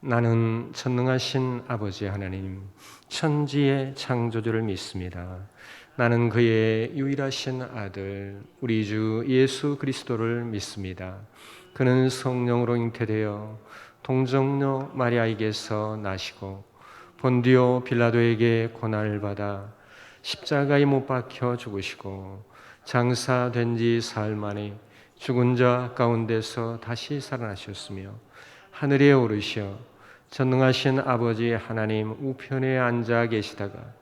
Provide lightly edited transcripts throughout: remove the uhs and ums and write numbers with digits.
나는 전능하신 아버지 하나님, 천지의 창조주를 믿습니다. 나는 그의 유일하신 아들, 우리 주 예수 그리스도를 믿습니다. 그는 성령으로 잉태되어 동정녀 마리아에게서 나시고 본디오 빌라도에게 고난을 받아 십자가에 못 박혀 죽으시고 장사된 지 사흘 만에 죽은 자 가운데서 다시 살아나셨으며 하늘에 오르시어 전능하신 아버지 하나님 우편에 앉아 계시다가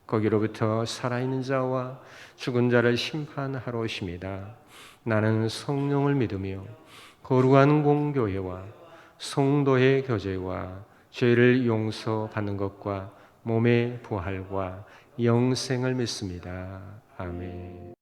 거기로부터 살아있는 자와 죽은 자를 심판하러 오십니다. 나는 성령을 믿으며 거룩한 공교회와 성도의 교제와 죄를 용서받는 것과 몸의 부활과 영생을 믿습니다. 아멘.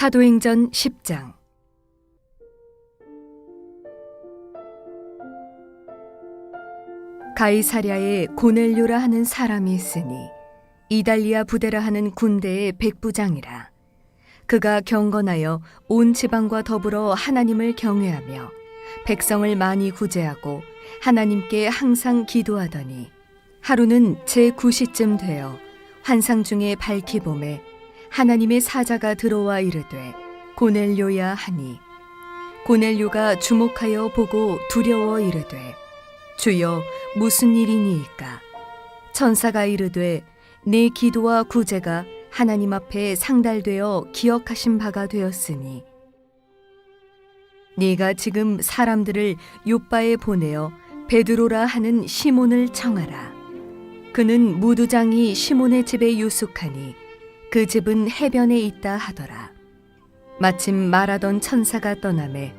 사도행전 10장. 가이사랴에 고넬료라 하는 사람이 있으니 이달리아 부대라 하는 군대의 백부장이라. 그가 경건하여 온 지방과 더불어 하나님을 경외하며 백성을 많이 구제하고 하나님께 항상 기도하더니 하루는 제9시쯤 되어 환상 중에 밝히 보매 하나님의 사자가 들어와 이르되 고넬료야 하니 고넬료가 주목하여 보고 두려워 이르되 주여 무슨 일이니이까? 천사가 이르되 내 기도와 구제가 하나님 앞에 상달되어 기억하신 바가 되었으니 네가 지금 사람들을 요빠에 보내어 베드로라 하는 시몬을 청하라. 그는 무두장이 시몬의 집에 유숙하니 그 집은 해변에 있다 하더라. 마침 말하던 천사가 떠나매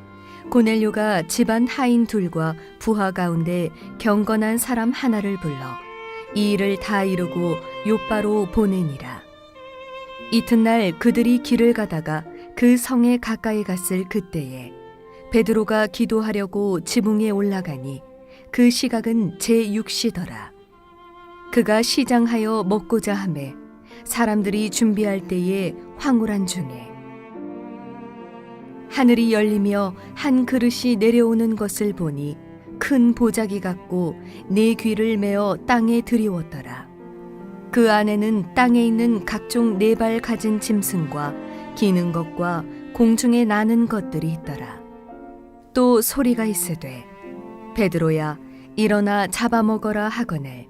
고넬료가 집안 하인 둘과 부하 가운데 경건한 사람 하나를 불러 이 일을 다 이루고 요빠로 보내니라. 이튿날 그들이 길을 가다가 그 성에 가까이 갔을 그때에 베드로가 기도하려고 지붕에 올라가니 그 시각은 제6시더라. 그가 시장하여 먹고자 하매 사람들이 준비할 때에 황홀한 중에 하늘이 열리며 한 그릇이 내려오는 것을 보니 큰 보자기 같고 네 귀를 메어 땅에 들이웠더라. 그 안에는 땅에 있는 각종 네 발 가진 짐승과 기는 것과 공중에 나는 것들이 있더라. 또 소리가 있으되 베드로야 일어나 잡아먹어라 하거늘.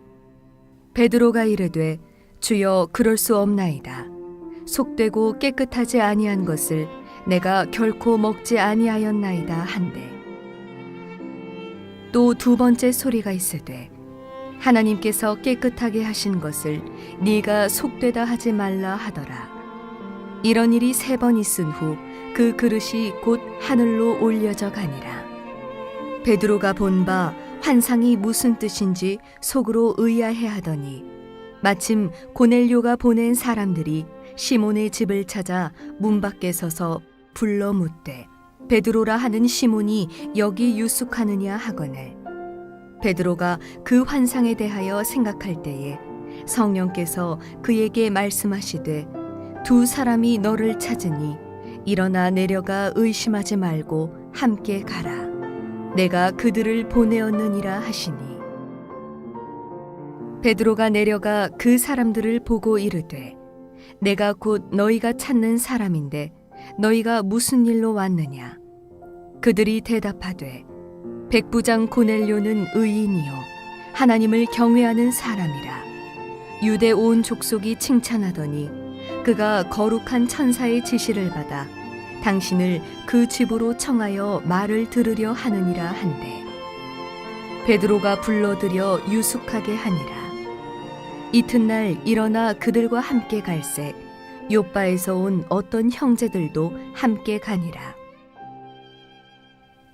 베드로가 이르되 주여 그럴 수 없나이다. 속되고 깨끗하지 아니한 것을 내가 결코 먹지 아니하였나이다 한데. 또 두 번째 소리가 있으되 하나님께서 깨끗하게 하신 것을 네가 속되다 하지 말라 하더라. 이런 일이 3번 있은 후 그 그릇이 곧 하늘로 올려져 가니라. 베드로가 본 바 환상이 무슨 뜻인지 속으로 의아해하더니 마침 고넬료가 보낸 사람들이 시몬의 집을 찾아 문 밖에 서서 불러 묻되 베드로라 하는 시몬이 여기 유숙하느냐 하거늘. 베드로가 그 환상에 대하여 생각할 때에 성령께서 그에게 말씀하시되 두 사람이 너를 찾으니 일어나 내려가 의심하지 말고 함께 가라. 내가 그들을 보내었느니라 하시니. 베드로가 내려가 그 사람들을 보고 이르되 내가 곧 너희가 찾는 사람인데 너희가 무슨 일로 왔느냐. 그들이 대답하되 백부장 고넬료는 의인이요 하나님을 경외하는 사람이라. 유대 온 족속이 칭찬하더니 그가 거룩한 천사의 지시를 받아 당신을 그 집으로 청하여 말을 들으려 하느니라 한대. 베드로가 불러들여 유숙하게 하니라. 이튿날 일어나 그들과 함께 갈새 욥바에서 온 어떤 형제들도 함께 가니라.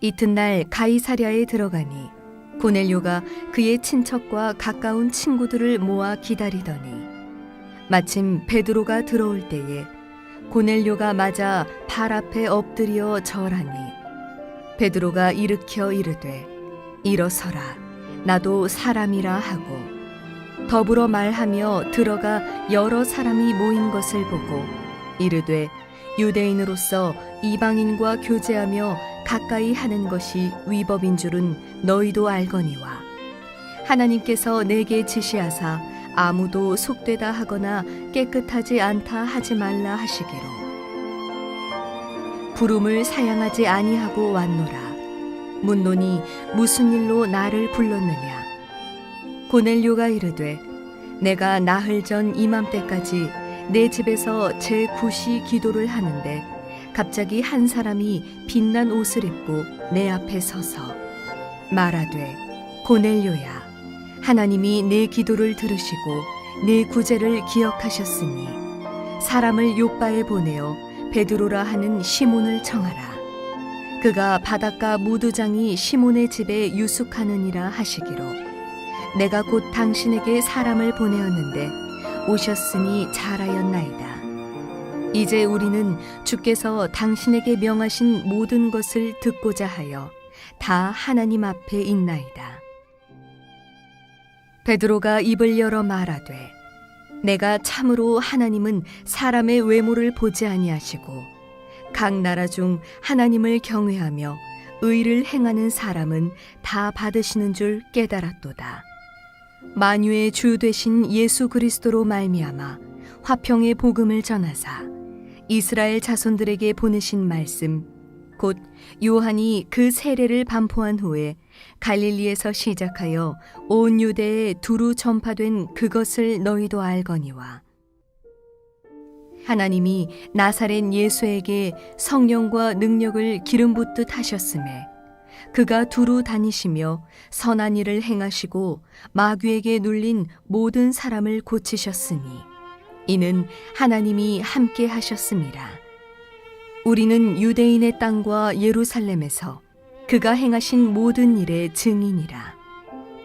이튿날 가이사랴에 들어가니 고넬료가 그의 친척과 가까운 친구들을 모아 기다리더니 마침 베드로가 들어올 때에 고넬료가 맞아 발 앞에 엎드려 절하니 베드로가 일으켜 이르되 일어서라 나도 사람이라 하고 더불어 말하며 들어가 여러 사람이 모인 것을 보고 이르되 유대인으로서 이방인과 교제하며 가까이 하는 것이 위법인 줄은 너희도 알거니와 하나님께서 내게 지시하사 아무도 속되다 하거나 깨끗하지 않다 하지 말라 하시기로 부름을 사양하지 아니하고 왔노라. 묻노니 무슨 일로 나를 불렀느냐. 고넬료가 이르되 내가 나흘 전 이맘때까지 내 집에서 제9시 기도를 하는데 갑자기 한 사람이 빛난 옷을 입고 내 앞에 서서 말하되 고넬료야 하나님이 내 기도를 들으시고 내 구제를 기억하셨으니 사람을 욥바에 보내어 베드로라 하는 시몬을 청하라. 그가 바닷가 무두장이 시몬의 집에 유숙하느니라 하시기로 내가 곧 당신에게 사람을 보내었는데 오셨으니 잘하였나이다. 이제 우리는 주께서 당신에게 명하신 모든 것을 듣고자 하여 다 하나님 앞에 있나이다. 베드로가 입을 열어 말하되 내가 참으로 하나님은 사람의 외모를 보지 아니하시고 각 나라 중 하나님을 경외하며 의를 행하는 사람은 다 받으시는 줄 깨달았도다. 만유의 주 되신 예수 그리스도로 말미암아 화평의 복음을 전하사 이스라엘 자손들에게 보내신 말씀 곧 요한이 그 세례를 반포한 후에 갈릴리에서 시작하여 온 유대에 두루 전파된 그것을 너희도 알거니와 하나님이 나사렛 예수에게 성령과 능력을 기름 붓듯 하셨음에 그가 두루 다니시며 선한 일을 행하시고 마귀에게 눌린 모든 사람을 고치셨으니 이는 하나님이 함께 하셨음이라. 우리는 유대인의 땅과 예루살렘에서 그가 행하신 모든 일의 증인이라.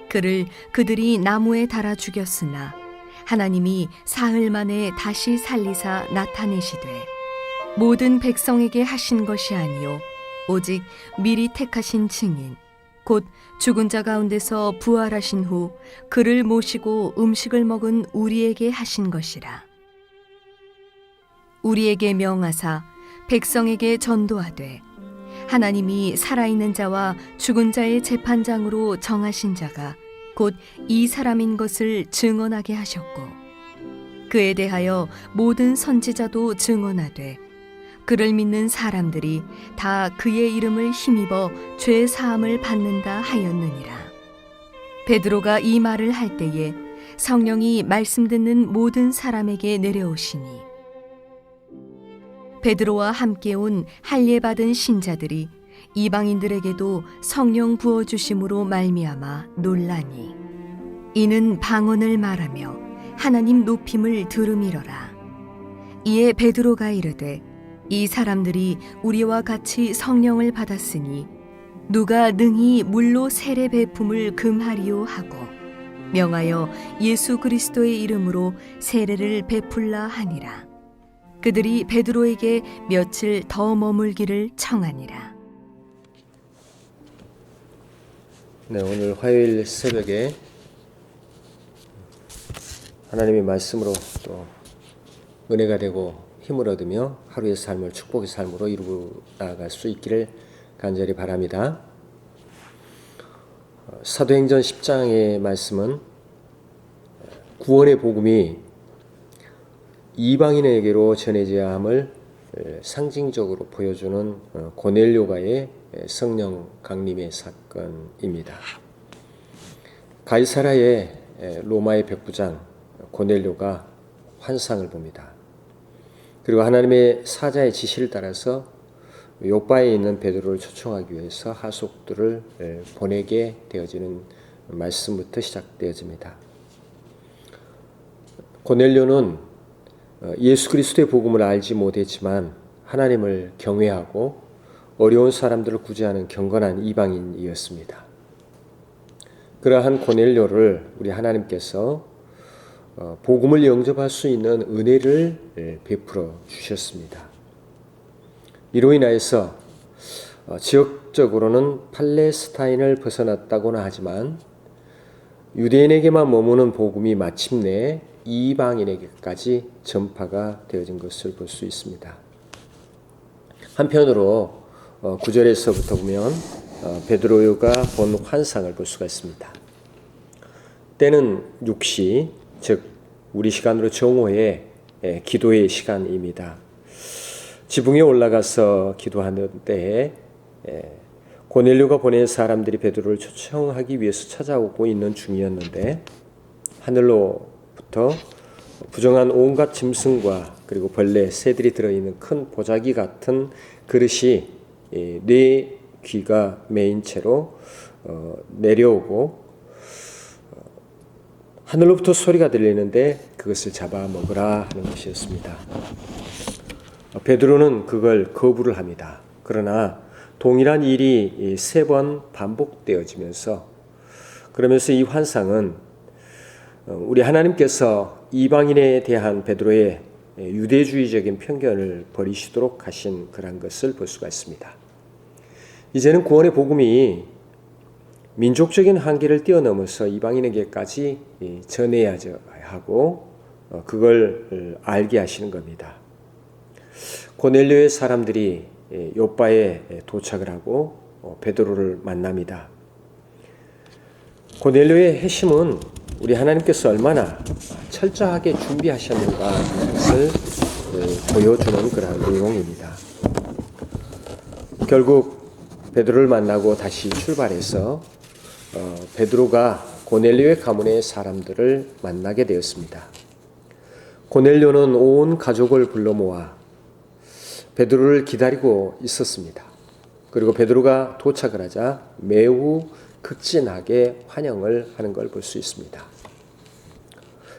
그를 그들이 나무에 달아 죽였으나 하나님이 사흘 만에 다시 살리사 나타내시되 모든 백성에게 하신 것이 아니요 오직 미리 택하신 증인 곧 죽은 자 가운데서 부활하신 후 그를 모시고 음식을 먹은 우리에게 하신 것이라. 우리에게 명하사 백성에게 전도하되 하나님이 살아있는 자와 죽은 자의 재판장으로 정하신 자가 곧 이 사람인 것을 증언하게 하셨고 그에 대하여 모든 선지자도 증언하되 그를 믿는 사람들이 다 그의 이름을 힘입어 죄 사함을 받는다 하였느니라. 베드로가 이 말을 할 때에 성령이 말씀 듣는 모든 사람에게 내려오시니 베드로와 함께 온 할례 받은 신자들이 이방인들에게도 성령 부어 주심으로 말미암아 놀라니 이는 방언을 말하며 하나님 높임을 들음이러라. 이에 베드로가 이르되 이 사람들이 우리와 같이 성령을 받았으니 누가 능히 물로 세례 베품을 금하리요 하고 명하여 예수 그리스도의 이름으로 세례를 베풀라 하니라. 그들이 베드로에게 며칠 더 머물기를 청하니라. 네, 오늘 화요일 새벽에 하나님의 말씀으로 또 은혜가 되고 힘을 얻으며 하루의 삶을 축복의 삶으로 이루어 나아갈 수 있기를 간절히 바랍니다. 사도행전 10장의 말씀은 구원의 복음이 이방인에게로 전해져야 함을 상징적으로 보여주는 고넬료가의 성령 강림의 사건입니다. 가이사라의 로마의 백부장 고넬료가 환상을 봅니다. 그리고 하나님의 사자의 지시를 따라서 요바에 있는 베드로를 초청하기 위해서 하속들을 보내게 되어지는 말씀부터 시작되어집니다. 고넬료는 예수 그리스도의 복음을 알지 못했지만 하나님을 경외하고 어려운 사람들을 구제하는 경건한 이방인이었습니다. 그러한 고넬료를 우리 하나님께서 복음을 영접할 수 있는 은혜를 베풀어 주셨습니다. 이로 인하여서 지역적으로는 팔레스타인을 벗어났다고는 하지만 유대인에게만 머무는 복음이 마침내 이방인에게까지 전파가 되어진 것을 볼 수 있습니다. 한편으로 9절에서부터 보면 베드로가 본 환상을 볼 수가 있습니다. 때는 6시, 즉 우리 시간으로 정오의 기도의 시간입니다. 지붕에 올라가서 기도하는 때에 고넬료가 보낸 사람들이 베드로를 초청하기 위해서 찾아오고 있는 중이었는데 하늘로부터 부정한 온갖 짐승과 그리고 벌레, 새들이 들어있는 큰 보자기 같은 그릇이 네 귀가 메인 채로 내려오고 하늘로부터 소리가 들리는데 그것을 잡아 먹으라 하는 것이었습니다. 베드로는 그걸 거부를 합니다. 그러나 동일한 일이 3번 반복되어지면서 그러면서 이 환상은 우리 하나님께서 이방인에 대한 베드로의 유대주의적인 편견을 버리시도록 하신 그런 것을 볼 수가 있습니다. 이제는 구원의 복음이 민족적인 한계를 뛰어넘어서 이방인에게까지 전해야 하고 그걸 알게 하시는 겁니다. 고넬료의 사람들이 요바에 도착을 하고 베드로를 만납니다. 고넬료의 회심은 우리 하나님께서 얼마나 철저하게 준비하셨는가 것을 보여주는 그러한 내용입니다. 결국 베드로를 만나고 다시 출발해서 베드로가 고넬료의 가문의 사람들을 만나게 되었습니다. 고넬료는 온 가족을 불러 모아 베드로를 기다리고 있었습니다. 그리고 베드로가 도착을 하자 매우 극진하게 환영을 하는 걸 볼 수 있습니다.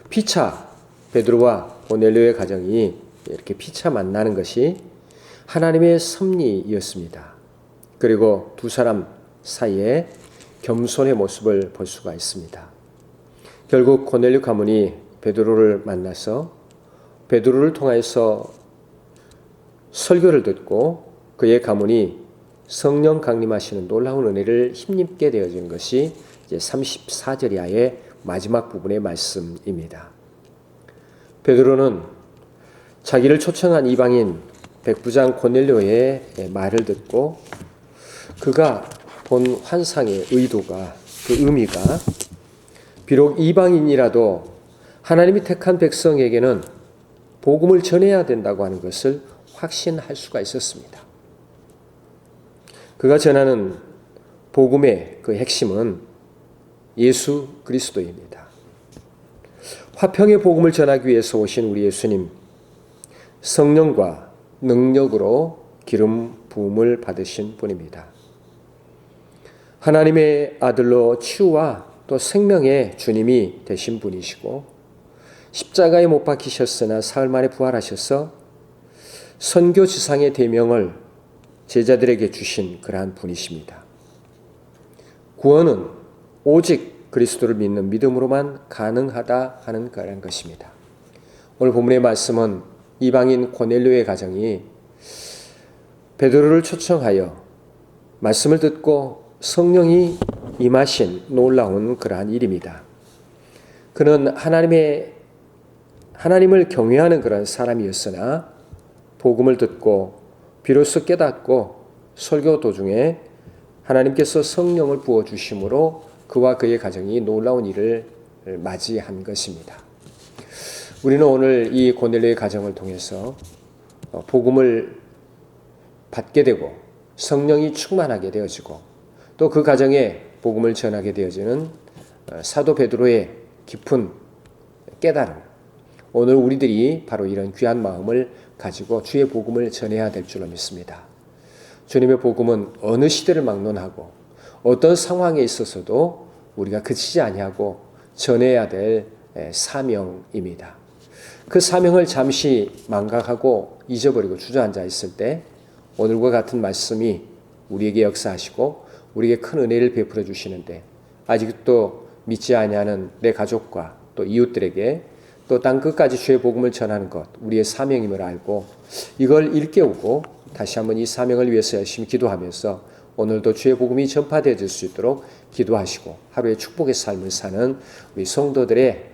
피차 베드로와 고넬료의 가정이 이렇게 피차 만나는 것이 하나님의 섭리였습니다. 그리고 두 사람 사이에 겸손의 모습을 볼 수가 있습니다. 결국 고넬료 가문이 베드로를 만나서 베드로를 통해서 설교를 듣고 그의 가문이 성령 강림하시는 놀라운 은혜를 힘입게 되어진 것이 이제 34절 이하의 마지막 부분의 말씀입니다. 베드로는 자기를 초청한 이방인 백부장 고넬료의 말을 듣고 그가 본 환상의 의도가, 그 의미가 비록 이방인이라도 하나님이 택한 백성에게는 복음을 전해야 된다고 하는 것을 확신할 수가 있었습니다. 그가 전하는 복음의 그 핵심은 예수 그리스도입니다. 화평의 복음을 전하기 위해서 오신 우리 예수님, 성령과 능력으로 기름 부음을 받으신 분입니다. 하나님의 아들로 치유와 또 생명의 주님이 되신 분이시고 십자가에 못 박히셨으나 사흘 만에 부활하셔서 선교지상의 대명을 제자들에게 주신 그러한 분이십니다. 구원은 오직 그리스도를 믿는 믿음으로만 가능하다 하는 그런 것입니다. 오늘 본문의 말씀은 이방인 고넬료의 가정이 베드로를 초청하여 말씀을 듣고 성령이 임하신 놀라운 그러한 일입니다. 그는 하나님을 경외하는 그런 사람이었으나 복음을 듣고 비로소 깨닫고 설교 도중에 하나님께서 성령을 부어주심으로 그와 그의 가정이 놀라운 일을 맞이한 것입니다. 우리는 오늘 이 고넬료의 가정을 통해서 복음을 받게 되고 성령이 충만하게 되어지고 또 그 가정에 복음을 전하게 되어지는 사도 베드로의 깊은 깨달음, 오늘 우리들이 바로 이런 귀한 마음을 가지고 주의 복음을 전해야 될 줄로 믿습니다. 주님의 복음은 어느 시대를 막론하고 어떤 상황에 있어서도 우리가 그치지 아니하고 전해야 될 사명입니다. 그 사명을 잠시 망각하고 잊어버리고 주저앉아 있을 때 오늘과 같은 말씀이 우리에게 역사하시고 우리에게 큰 은혜를 베풀어 주시는데 아직도 믿지 아니하는 내 가족과 또 이웃들에게 또 땅 끝까지 주의 복음을 전하는 것 우리의 사명임을 알고 이걸 일깨우고 다시 한번 이 사명을 위해서 열심히 기도하면서 오늘도 주의 복음이 전파되어질 수 있도록 기도하시고 하루의 축복의 삶을 사는 우리 성도들의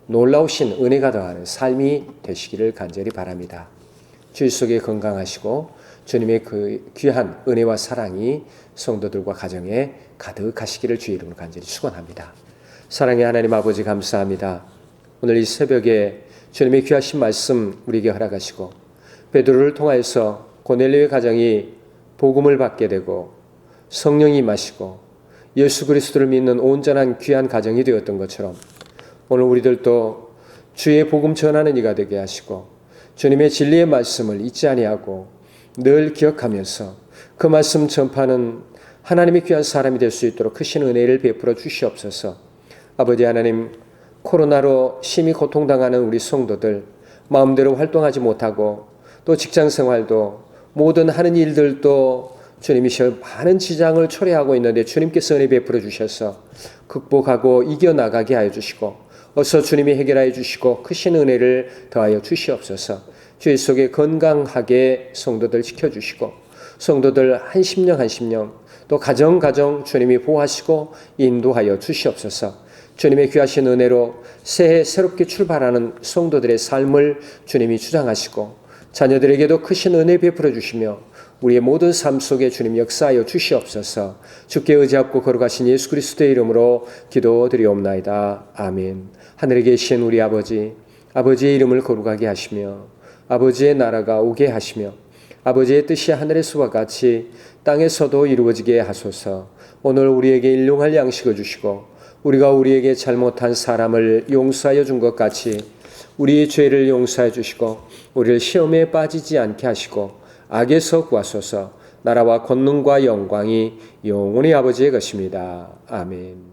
놀라우신 은혜가 더하는 삶이 되시기를 간절히 바랍니다. 주의 속에 건강하시고 주님의 그 귀한 은혜와 사랑이 성도들과 가정에 가득하시기를 주의 이름으로 간절히 축원합니다. 사랑의 하나님 아버지 감사합니다. 오늘 이 새벽에 주님의 귀하신 말씀 우리에게 허락하시고 베드로를 통하여서 고넬료의 가정이 복음을 받게 되고 성령이 임하시고 예수 그리스도를 믿는 온전한 귀한 가정이 되었던 것처럼 오늘 우리들도 주의 복음 전하는 이가 되게 하시고 주님의 진리의 말씀을 잊지 아니하고 늘 기억하면서 그 말씀 전파는 하나님의 귀한 사람이 될 수 있도록 크신 은혜를 베풀어 주시옵소서. 아버지 하나님, 코로나로 심히 고통당하는 우리 성도들 마음대로 활동하지 못하고 또 직장생활도 모든 하는 일들도 주님이셔 많은 지장을 초래하고 있는데 주님께서 은혜 베풀어 주셔서 극복하고 이겨나가게 하여 주시고 어서 주님이 해결하여 주시고 크신 은혜를 더하여 주시옵소서. 주의 속에 건강하게 성도들 지켜주시고 성도들 한 심령 또 가정 주님이 보호하시고 인도하여 주시옵소서. 주님의 귀하신 은혜로 새해 새롭게 출발하는 성도들의 삶을 주님이 주장하시고 자녀들에게도 크신 은혜 베풀어 주시며 우리의 모든 삶 속에 주님 역사하여 주시옵소서. 주께 의지하고 걸어가신 예수 그리스도의 이름으로 기도드리옵나이다. 아멘. 하늘에 계신 우리 아버지, 아버지의 이름을 거룩하게 하시며 아버지의 나라가 오게 하시며 아버지의 뜻이 하늘에서와 같이 땅에서도 이루어지게 하소서. 오늘 우리에게 일용할 양식을 주시고 우리가 우리에게 잘못한 사람을 용서하여 준 것 같이 우리의 죄를 용서해 주시고 우리를 시험에 빠지지 않게 하시고 악에서 구하소서. 나라와 권능과 영광이 영원히 아버지의 것입니다. 아멘.